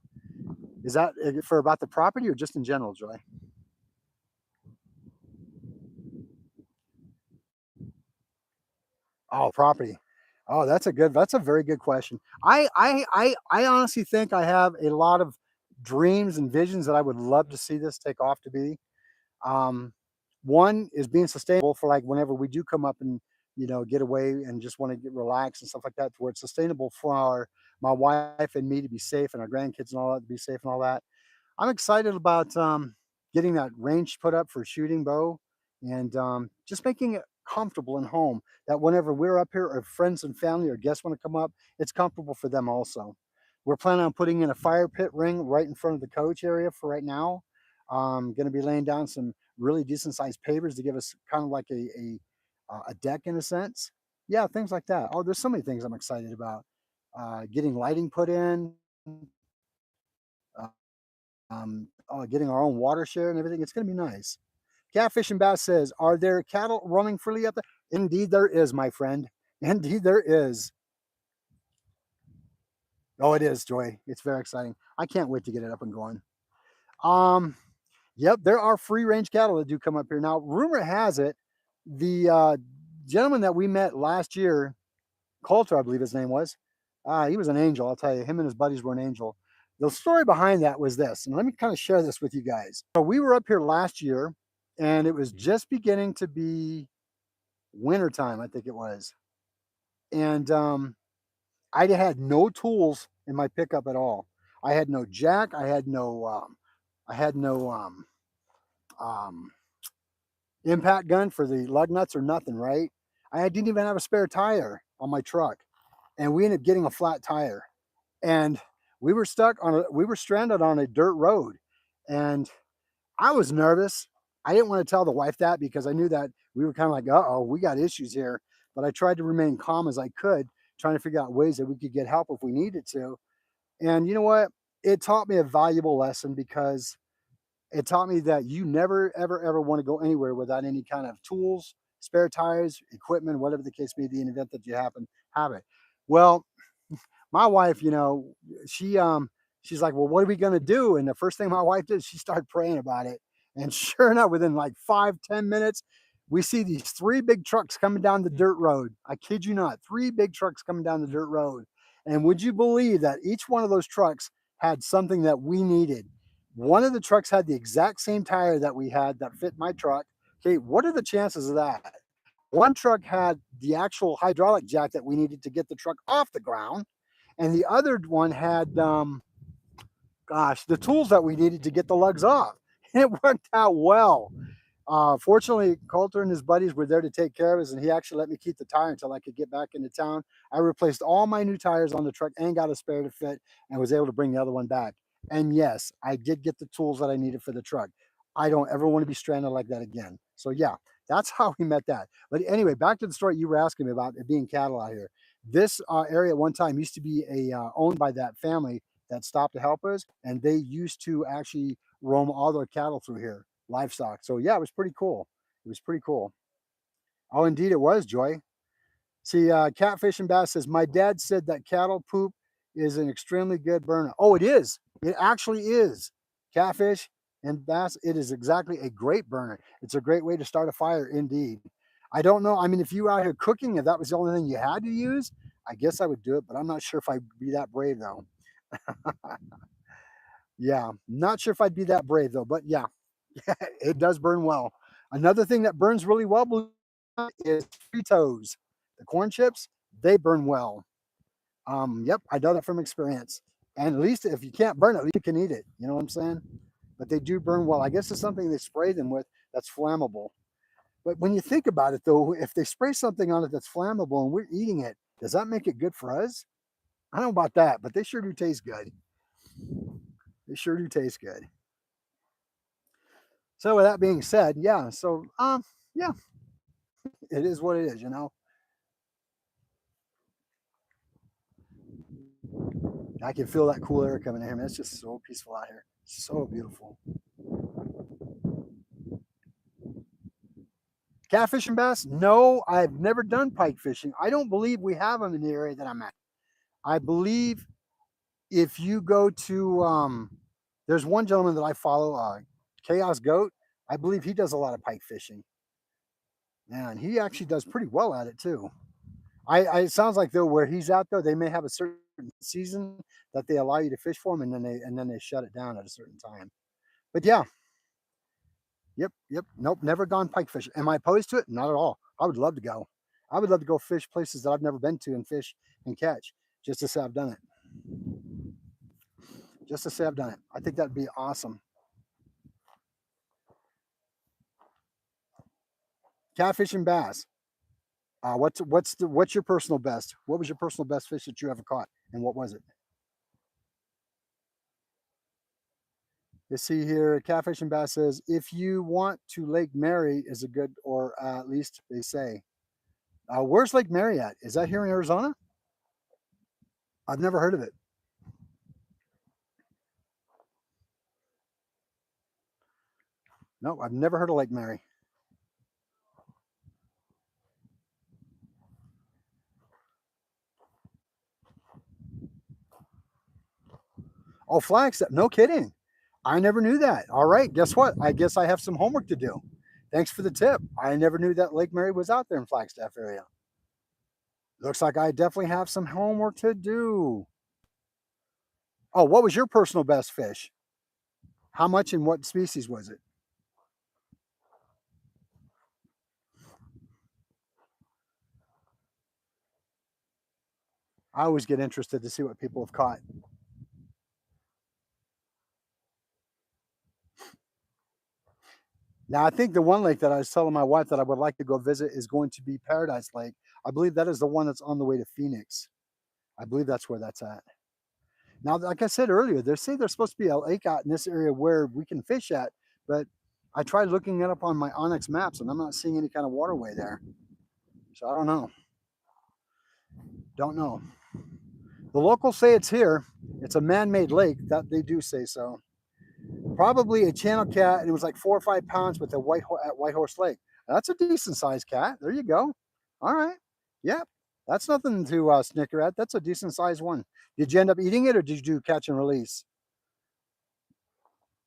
Is that for about the property or just in general, Joy? Oh, property. Oh, that's a very good question. I honestly think I have a lot of dreams and visions that I would love to see this take off to be. Um, One is being sustainable for like whenever we do come up and get away and just want to get relaxed and stuff like that, to where it's sustainable for my wife and me to be safe, and our grandkids and all that to be safe and all that. I'm excited about getting that range put up for shooting bow, and just making it comfortable in home. That whenever we're up here, or friends and family or guests want to come up, it's comfortable for them also. We're planning on putting in a fire pit ring right in front of the coach area for right now. Going to be laying down some really decent sized pavers to give us kind of like a deck in a sense. Yeah, things like that. Oh, there's so many things I'm excited about. Getting lighting put in, getting our own water share and everything. It's going to be nice. Catfish and Bass says, "Are there cattle roaming freely up there?" Indeed, there is, my friend. Indeed, there is. Oh, it is, Joy. It's very exciting. I can't wait to get it up and going. Um, yep, there are free range cattle that do come up here. Now, rumor has it, the gentleman that we met last year, Coulter, I believe his name was, he was an angel. I'll tell you, him and his buddies were an angel. The story behind that was this, and let me kind of share this with you guys. So we were up here last year, and it was just beginning to be wintertime, I think it was. And I had no tools in my pickup at all. I had no jack. I had no um, impact gun for the lug nuts or nothing. Right? I didn't even have a spare tire on my truck, and we ended up getting a flat tire, and we were stranded on a dirt road, and I was nervous. I didn't want to tell the wife that because I knew that we were kind of like, uh-oh, we got issues here. But I tried to remain calm as I could, trying to figure out ways that we could get help if we needed to. And you know what? It taught me a valuable lesson because it taught me that you never, ever, ever want to go anywhere without any kind of tools, spare tires, equipment, whatever the case may be, in the event that you happen have it. Well, my wife, she's like, "Well, what are we gonna do?" And the first thing my wife did, she started praying about it. And sure enough, within like 5, 10 minutes, we see these three big trucks coming down the dirt road. I kid you not, three big trucks coming down the dirt road. And would you believe that each one of those trucks had something that we needed? One of the trucks had the exact same tire that we had that fit my truck. Okay, what are the chances of that? One truck had the actual hydraulic jack that we needed to get the truck off the ground, and the other one had the tools that we needed to get the lugs off. It worked out well. Fortunately, Coulter and his buddies were there to take care of us, and he actually let me keep the tire until I could get back into town. I replaced all my new tires on the truck and got a spare to fit, and was able to bring the other one back. And yes, I did get the tools that I needed for the truck. I don't ever want to be stranded like that again. So yeah, that's how we met that. But anyway, back to the story you were asking me about it being cattle out here. This area at one time used to be owned by that family that stopped to help us, and they used to actually roam all their cattle through here, livestock. So yeah, it was pretty cool. It was pretty cool. Oh, indeed, it was, Joy. See, Catfish and Bass says, "My dad said that cattle poop is an extremely good burner." Oh, it is. It actually is. Catfish and Bass, it is exactly a great burner. It's a great way to start a fire, indeed. I don't know. I mean, if you were out here cooking, if that was the only thing you had to use, I guess I would do it, but I'm not sure if I'd be that brave though. Yeah, not sure if I'd be that brave though, but yeah, it does burn well. Another thing that burns really well is Fritos. The corn chips, they burn well. Yep, I know that from experience. And at least if you can't burn it, at least you can eat it. You know what I'm saying? But they do burn well. I guess it's something they spray them with that's flammable. But when you think about it though, if they spray something on it that's flammable and we're eating it, does that make it good for us? I don't know about that, but they sure do taste good. They sure do taste good. So with that being said, yeah. So yeah, it is what it is. I can feel that cool air coming in here, man. It's just so peaceful out here. So beautiful. Catfish and bass? No, I've never done pike fishing. I don't believe we have them in the area that I'm at. I believe if you go to there's one gentleman that I follow, Chaos Goat. I believe he does a lot of pike fishing. And he actually does pretty well at it too. It sounds like though where he's at though, they may have a certain season that they allow you to fish for them, and then they shut it down at a certain time. But yeah, yep, nope, never gone pike fishing. Am I opposed to it? Not at all. I would love to go. I would love to go fish places that I've never been to and fish and catch, just to say I've done it. just to say I've done it. I think that'd be awesome. Catfish and bass. What's your personal best? What was your personal best fish that you ever caught, and what was it? You see here, Catfish and Bass says, if you want to Lake Mary is a good, or at least they say. Where's Lake Mary at? Is that here in Arizona? I've never heard of it. No, I've never heard of Lake Mary. Oh, Flagstaff. No kidding. I never knew that. All right. Guess what? I guess I have some homework to do. Thanks for the tip. I never knew that Lake Mary was out there in Flagstaff area. Looks like I definitely have some homework to do. Oh, what was your personal best fish? How much and what species was it? I always get interested to see what people have caught. Now, I think the one lake that I was telling my wife that I would like to go visit is going to be Paradise Lake. I believe that is the one that's on the way to Phoenix. I believe that's where that's at. Now, like I said earlier, they say there's supposed to be a lake out in this area where we can fish at, but I tried looking it up on my Onyx maps and I'm not seeing any kind of waterway there. So I don't know. Don't know. The locals say it's here. It's a man-made lake. That they do say so. Probably a channel cat, and it was like 4 or 5 pounds with a White Horse Lake. That's a decent sized cat. There you go. All right. Yep. That's nothing to snicker at. That's a decent sized one. Did you end up eating it, or did you do catch and release?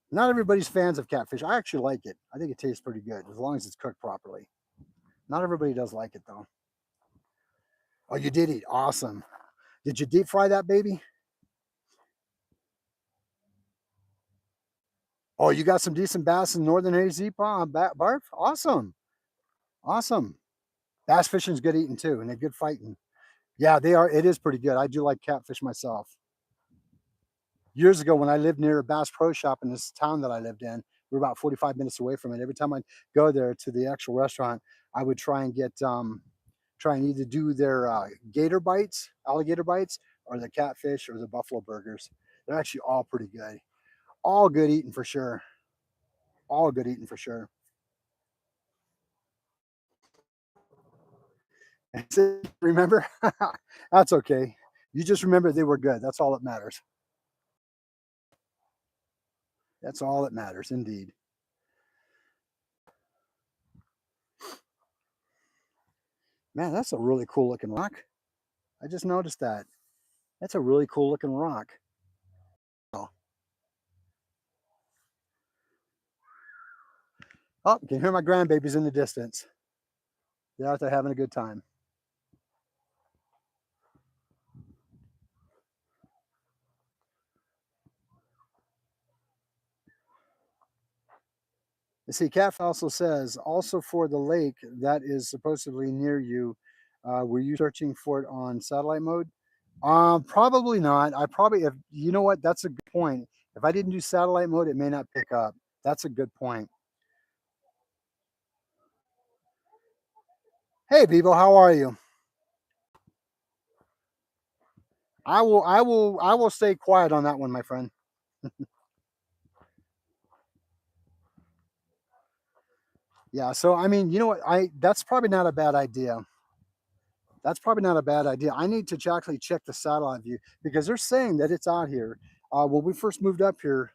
Not everybody's fans of catfish. I actually like it. I think it tastes pretty good as long as it's cooked properly. Not everybody does like it though. Oh, you did eat. Awesome. Did you deep fry that baby? Oh, you got some decent bass in northern hazy barf? Awesome. Awesome. Bass fishing's good eating too, and they're good fighting. Yeah, they are. It is pretty good. I do like catfish myself. Years ago, when I lived near a Bass Pro Shop in this town that I lived in, we were about 45 minutes away from it. Every time I'd go there to the actual restaurant, I would try and try and either do their gator bites, alligator bites, or the catfish or the buffalo burgers. They're actually all pretty good. All good eating for sure. All good eating for sure. Remember? That's okay. You just remember they were good. That's all that matters. That's all that matters, indeed. Man, that's a really cool looking rock. I just noticed that. That's a really cool looking rock. Oh, oh, you can hear my grandbabies in the distance. They're out there having a good time. You see, Cat also says, also for the lake that is supposedly near you, were you searching for it on satellite mode? Probably not. I probably, if you know what, that's a good point. If I didn't do satellite mode, it may not pick up. That's a good point. Hey, Bebo, how are you? I will stay quiet on that one, my friend. Yeah. So, I mean, you know what? That's probably not a bad idea. That's probably not a bad idea. I need to actually check the satellite view because they're saying that it's out here. When we first moved up here,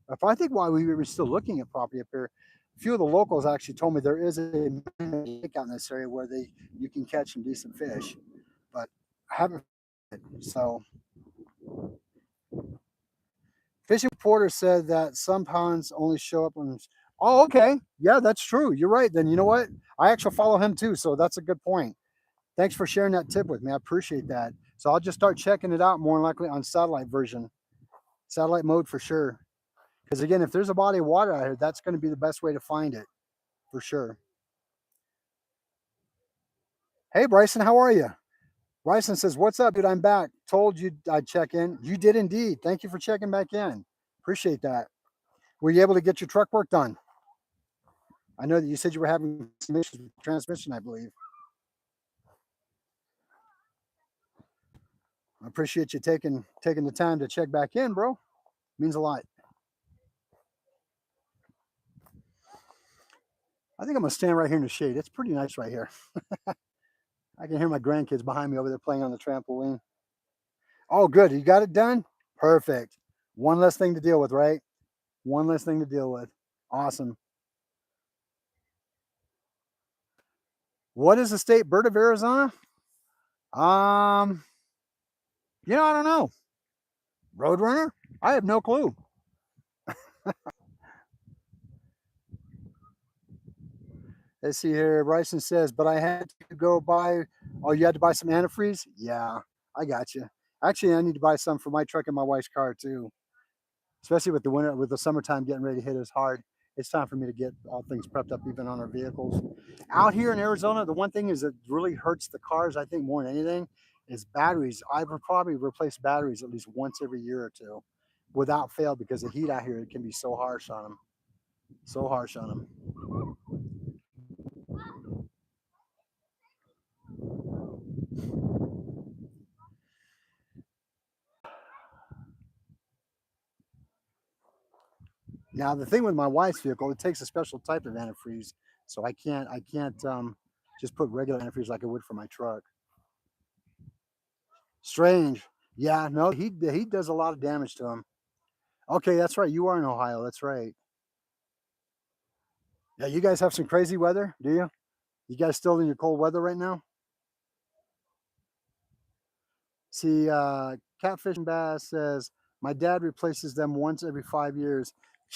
if I think while we were still looking at property up here, a few of the locals actually told me there is a lake out in this area where you can catch some decent fish, but I haven't. So, fishing reporter said that some ponds only show up on. Oh, okay. Yeah, that's true. You're right. Then you know what? I actually follow him too, so that's a good point. Thanks for sharing that tip with me. I appreciate that. So I'll just start checking it out more likely on satellite version, satellite mode for sure. Because again, if there's a body of water out here, that's going to be the best way to find it for sure. Hey, Bryson, how are you? Bryson says, "What's up, dude? I'm back. Told you I'd check in. You did indeed. Thank you for checking back in. Appreciate that. Were you able to get your truck work done? I know that you said you were having some issues with the transmission, I believe. I appreciate you taking the time to check back in, bro. Means a lot. I think I'm gonna stand right here in the shade. It's pretty nice right here. I can hear my grandkids behind me over there playing on the trampoline. Oh, good. You got it done? Perfect. One less thing to deal with, right? One less thing to deal with. Awesome. What is the state bird of Arizona? Um, I don't know. Roadrunner? I have no clue. Let's see here. Bryson says, but I had to go buy. Oh, you had to buy some antifreeze? Yeah, I got you. Actually, I need to buy some for my truck and my wife's car too. Especially with the winter, with the summertime getting ready to hit us hard. It's time for me to get all things prepped up, even on our vehicles. Out here in Arizona, the one thing is that really hurts the cars, I think, more than anything, is batteries. I would probably replace batteries at least once every year or two without fail because the heat out here it can be so harsh on them. So harsh on them. Now the thing with my wife's vehicle, it takes a special type of antifreeze, so I can't just put regular antifreeze like I would for my truck. Strange. Yeah, no, he does a lot of damage to him. Okay, that's right. You are in Ohio. That's right. Yeah, you guys have some crazy weather, do you? You guys still in your cold weather right now? See, Catfish and Bass says my dad replaces them once every 5 years.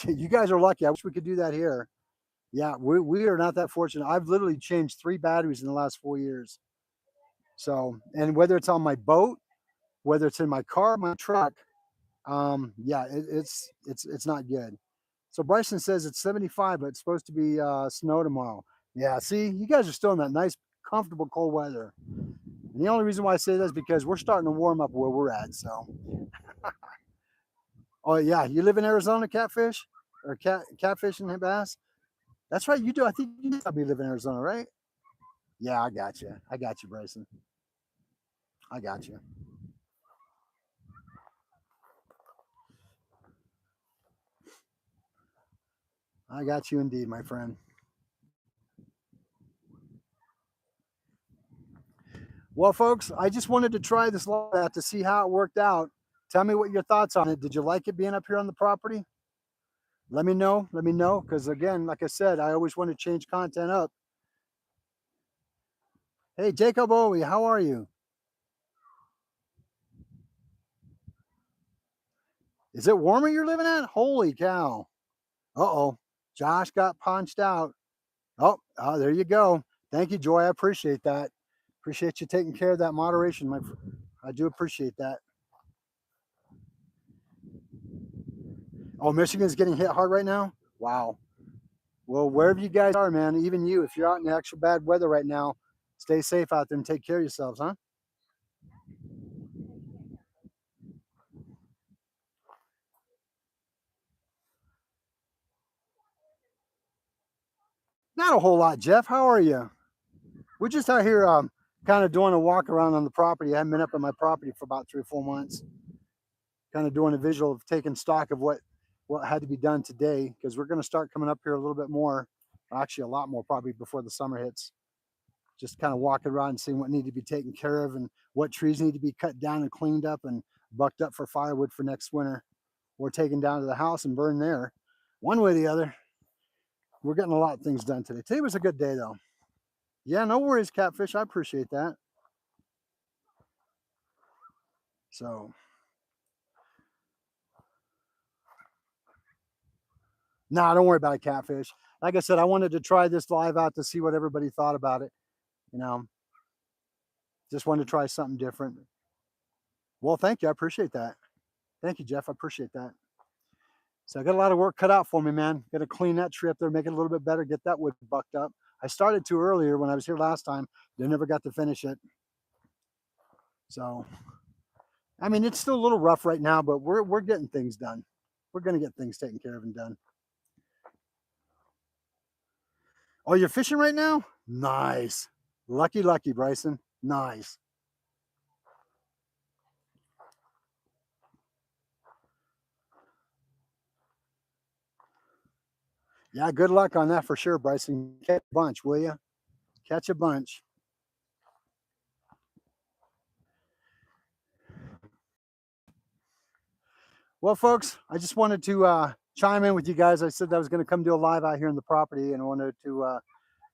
You guys are lucky. I wish we could do that here. Yeah, we are not that fortunate. I've literally changed 3 batteries in the last 4 years. So, and whether it's on my boat, whether it's in my car, my truck, yeah, it's not good. So Bryson says it's 75, but it's supposed to be snow tomorrow. Yeah, see, you guys are still in that nice, comfortable cold weather. And the only reason why I say that is because we're starting to warm up where we're at. So, oh yeah, you live in Arizona, Catfish, or catfish and bass. That's right, you do. I think you probably live in Arizona, right? Yeah, I got you. I got you, Bryson. I got you. I got you indeed, my friend. Well, folks, I just wanted to try this lot out to see how it worked out. Tell me what your thoughts on it. Did you like it being up here on the property? Let me know. Let me know. Because again, like I said, I always want to change content up. Hey, Jacob Owie, how are you? Is it warmer you're living at? Holy cow. Uh-oh. Josh got punched out. Oh, there you go. Thank you, Joy. I appreciate that. Appreciate you taking care of that moderation, my friend. I do appreciate that. Oh, Michigan's getting hit hard right now? Wow. Well, wherever you guys are, man, even you, if you're out in the actual bad weather right now, stay safe out there and take care of yourselves, huh? Not a whole lot, Jeff. How are you? We're just out here kind of doing a walk around on the property. I haven't been up on my property for about 3 or 4 months. Kind of doing a visual of taking stock of what had to be done today because we're going to start coming up here a little bit more, actually a lot more probably before the summer hits. Just kind of walking around and seeing what need to be taken care of and what trees need to be cut down and cleaned up and bucked up for firewood for next winter or taken down to the house and burned there. One way or the other, we're getting a lot of things done today. Today was a good day though. Yeah, no worries, Catfish. I appreciate that. So, nah, don't worry about it, Catfish. Like I said, I wanted to try this live out to see what everybody thought about it. You know, just wanted to try something different. Well, thank you. I appreciate that. Thank you, Jeff. I appreciate that. So I got a lot of work cut out for me, man. Got to clean that tree up there, make it a little bit better, get that wood bucked up. I started too earlier when I was here last time. They never got to finish it. So, I mean, it's still a little rough right now, but we're getting things done. We're going to get things taken care of and done. Oh, you're fishing right now? Nice. Lucky, lucky, Bryson. Nice. Yeah, good luck on that for sure, Bryson. Catch a bunch, will you? Catch a bunch. Well, folks, I just wanted to chime in with you guys. I said I was going to come do a live out here in the property, and I wanted to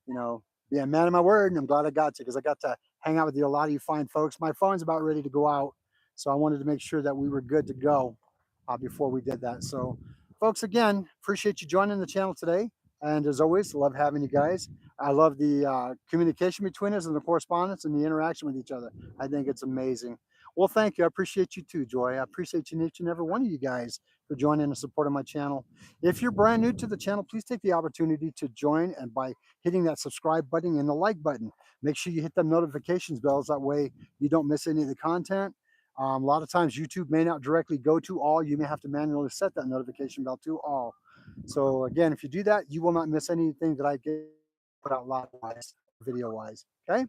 you know, be a man of my word. And I'm glad I got to, because I got to hang out with you, a lot of you fine folks. My phone's about ready to go out. So I wanted to make sure that we were good to go before we did that. So, folks, again, appreciate you joining the channel today. And as always, love having you guys. I love the communication between us and the correspondence and the interaction with each other. I think it's amazing. Well, thank you. I appreciate you too, Joy. I appreciate you, each and every one of you guys, for joining and supporting my channel. If you're brand new to the channel, please take the opportunity to join, and by hitting that subscribe button and the like button. Make sure you hit them notifications bells. That way you don't miss any of the content. A lot of times YouTube may not directly go to all. You may have to manually set that notification bell to all. So again, if you do that, you will not miss anything that I get put out live wise, video wise. Okay.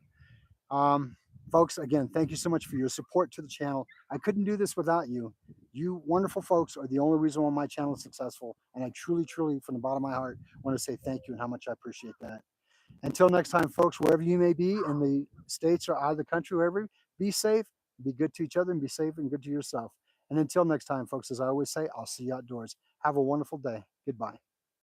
Um, Folks, again, thank you so much for your support to the channel. I couldn't do this without you. You wonderful folks are the only reason why my channel is successful. And I truly, truly, from the bottom of my heart, want to say thank you and how much I appreciate that. Until next time, folks, wherever you may be in the States or out of the country, wherever, be safe, be good to each other, and be safe and good to yourself. And until next time, folks, as I always say, I'll see you outdoors. Have a wonderful day. Goodbye.